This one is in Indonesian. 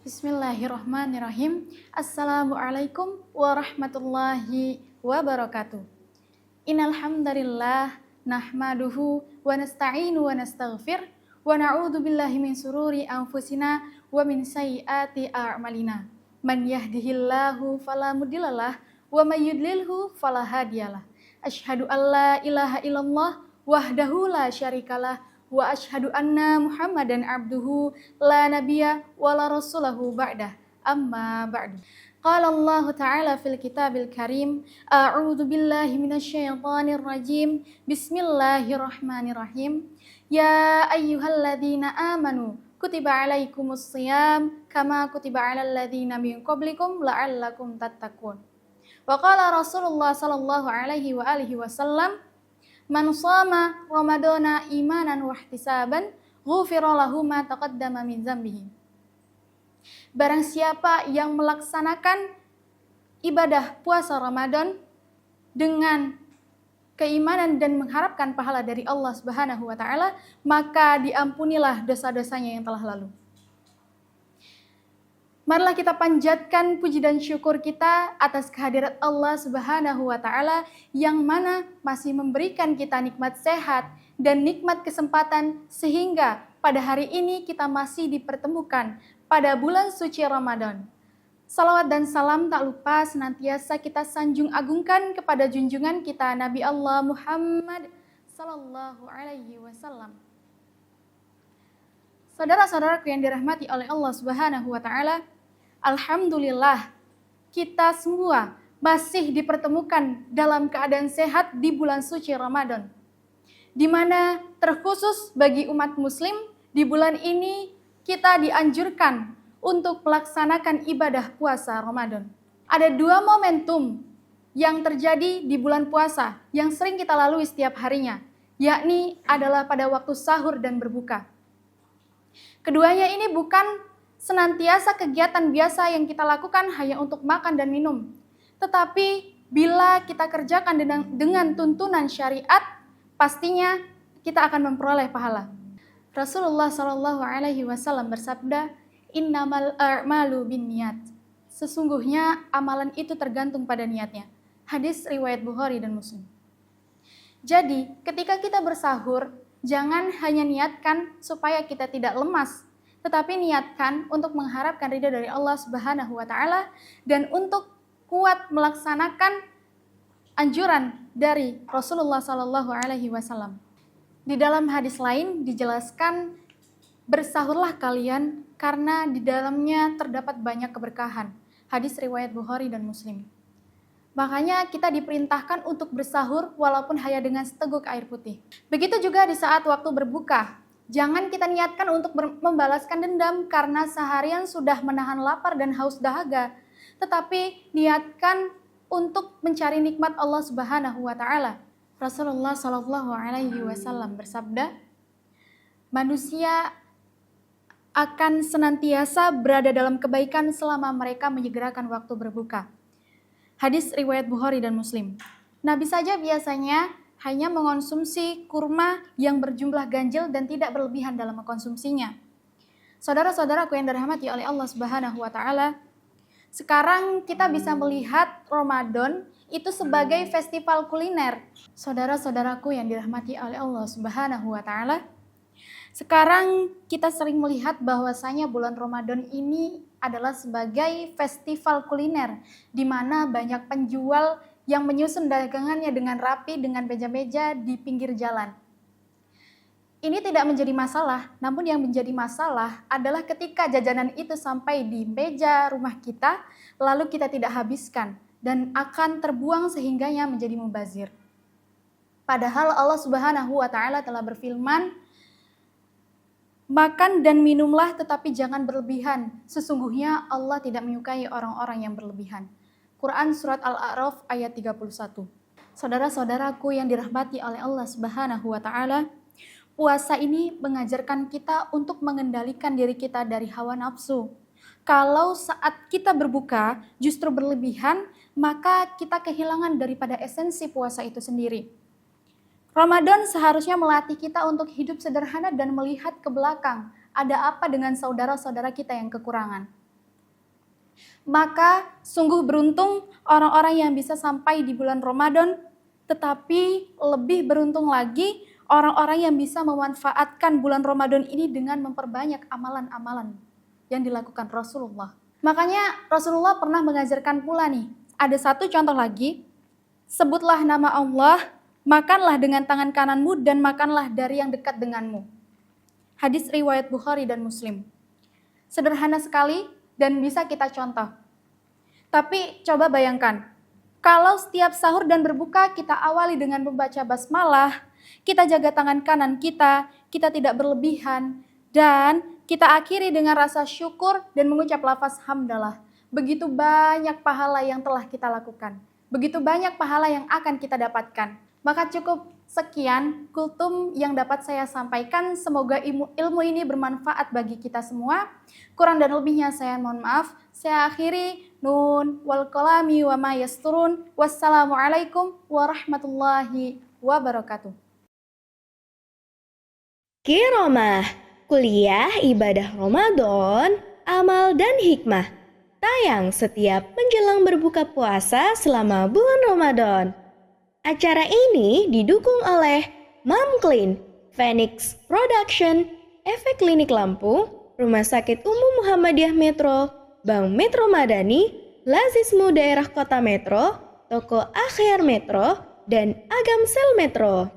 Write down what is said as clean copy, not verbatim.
Bismillahirrahmanirrahim. Assalamualaikum warahmatullahi wabarakatuh. Innal hamdalillah nahmaduhu wa nasta'inu wa nastaghfir wa na'udzu billahi min sururi anfusina wa min sayyiati a'malina. Man yahdihillahu fala mudhillalah wa may yudlilhu fala hadiyalah. Asyhadu an la ilaha illallah wahdahu la syarikalah wa asyhadu anna Muhammadan abduhu la nabiyya wa la rasulahu ba'dah. Amma ba'du. Qala Allah Ta'ala fil kitabil karim, a'udzu billahi minasyaitonir rajim. Bismillahirrahmanirrahim. Ya ayyuhalladzina amanu kutiba alaikumus shiyam kama kutiba alal ladzina min qablikum la'allakum tattaqun. Wa qala Rasulullah sallallahu alaihi wa alihi wasallam, man shoma ramadana imanan wa ihtisaban ghufira lahu ma taqaddama min dzambihi. Barang siapa yang melaksanakan ibadah puasa Ramadan dengan keimanan dan mengharapkan pahala dari Allah Subhanahu wa taala, maka diampunilah dosa-dosanya yang telah lalu. Marilah kita panjatkan puji dan syukur kita atas kehadirat Allah Subhanahu wa taala yang mana masih memberikan kita nikmat sehat dan nikmat kesempatan sehingga pada hari ini kita masih dipertemukan pada bulan suci Ramadan. Salawat dan salam tak lupa senantiasa kita sanjung agungkan kepada junjungan kita Nabi Allah Muhammad sallallahu alaihi wasallam. Saudara-saudaraku yang dirahmati oleh Allah Subhanahu wa taala, alhamdulillah kita semua masih dipertemukan dalam keadaan sehat di bulan suci Ramadan. Di mana terkhusus bagi umat muslim di bulan ini kita dianjurkan untuk melaksanakan ibadah puasa Ramadan. Ada dua momentum yang terjadi di bulan puasa yang sering kita lalui setiap harinya, yakni adalah pada waktu sahur dan berbuka. Keduanya ini bukan senantiasa kegiatan biasa yang kita lakukan hanya untuk makan dan minum. Tetapi bila kita kerjakan dengan tuntunan syariat, pastinya kita akan memperoleh pahala. Rasulullah Shallallahu Alaihi Wasallam bersabda, Innamal a'malu binniyat. Sesungguhnya amalan itu tergantung pada niatnya. Hadis riwayat Bukhari dan Muslim. Jadi ketika kita bersahur, jangan hanya niatkan supaya kita tidak lemas, tetapi niatkan untuk mengharapkan ridha dari Allah Subhanahu wa taala dan untuk kuat melaksanakan anjuran dari Rasulullah sallallahu alaihi wasallam. Di dalam hadis lain dijelaskan, bersahurlah kalian karena di dalamnya terdapat banyak keberkahan. Hadis riwayat Bukhari dan Muslim. Makanya kita diperintahkan untuk bersahur walaupun hanya dengan seteguk air putih. Begitu juga di saat waktu berbuka. Jangan kita niatkan untuk membalaskan dendam karena seharian sudah menahan lapar dan haus dahaga. Tetapi niatkan untuk mencari nikmat Allah Subhanahu wa taala. Rasulullah Shallallahu alaihi wasallam bersabda, manusia akan senantiasa berada dalam kebaikan selama mereka menyegerakan waktu berbuka. Hadis riwayat Bukhari dan Muslim. Nabi saja biasanya hanya mengonsumsi kurma yang berjumlah ganjil dan tidak berlebihan dalam mengkonsumsinya. Saudara-saudaraku yang dirahmati oleh Allah Subhanahu wa taala, sekarang kita bisa melihat Ramadan itu sebagai festival kuliner. Saudara-saudaraku yang dirahmati oleh Allah Subhanahu wa taala, sekarang kita sering melihat bahwasanya bulan Ramadan ini adalah sebagai festival kuliner di mana banyak penjual yang menyusun dagangannya dengan rapi dengan meja-meja di pinggir jalan. Ini tidak menjadi masalah, namun yang menjadi masalah adalah ketika jajanan itu sampai di meja rumah kita, lalu kita tidak habiskan dan akan terbuang sehingganya menjadi mubazir. Padahal Allah Subhanahu wa taala telah berfirman, makan dan minumlah tetapi jangan berlebihan. Sesungguhnya Allah tidak menyukai orang-orang yang berlebihan. Quran Surat Al-A'raf ayat 31. Saudara-saudaraku yang dirahmati oleh Allah Subhanahu wa taala, puasa ini mengajarkan kita untuk mengendalikan diri kita dari hawa nafsu. Kalau saat kita berbuka justru berlebihan, maka kita kehilangan daripada esensi puasa itu sendiri. Ramadan seharusnya melatih kita untuk hidup sederhana dan melihat ke belakang. Ada apa dengan saudara-saudara kita yang kekurangan? Maka sungguh beruntung orang-orang yang bisa sampai di bulan Ramadan, tetapi lebih beruntung lagi orang-orang yang bisa memanfaatkan bulan Ramadan ini dengan memperbanyak amalan-amalan yang dilakukan Rasulullah. Makanya Rasulullah pernah mengajarkan pula nih, ada satu contoh lagi, sebutlah nama Allah, makanlah dengan tangan kananmu dan makanlah dari yang dekat denganmu. Hadis riwayat Bukhari dan Muslim. Sederhana sekali dan bisa kita contoh. Tapi coba bayangkan, kalau setiap sahur dan berbuka kita awali dengan membaca basmalah, kita jaga tangan kanan kita tidak berlebihan, dan kita akhiri dengan rasa syukur dan mengucap lafaz hamdalah. Begitu banyak pahala yang telah kita lakukan. Begitu banyak pahala yang akan kita dapatkan. Maka cukup sekian kultum yang dapat saya sampaikan. Semoga ilmu ini bermanfaat bagi kita semua. Kurang dan lebihnya saya mohon maaf. Saya akhiri. Nun wal qalami wa ma yasturun. Wassalamualaikum warahmatullahi wabarakatuh. Qiyamah, kuliah ibadah Ramadan, amal dan hikmah. Tayang setiap menjelang berbuka puasa selama bulan Ramadan. Acara ini didukung oleh Mamclean, Phoenix Production, Efek Klinik Lampung, Rumah Sakit Umum Muhammadiyah Metro, Bank Metro Madani, Lazismu Daerah Kota Metro, Toko Akhyar Metro, dan Agamsel Metro.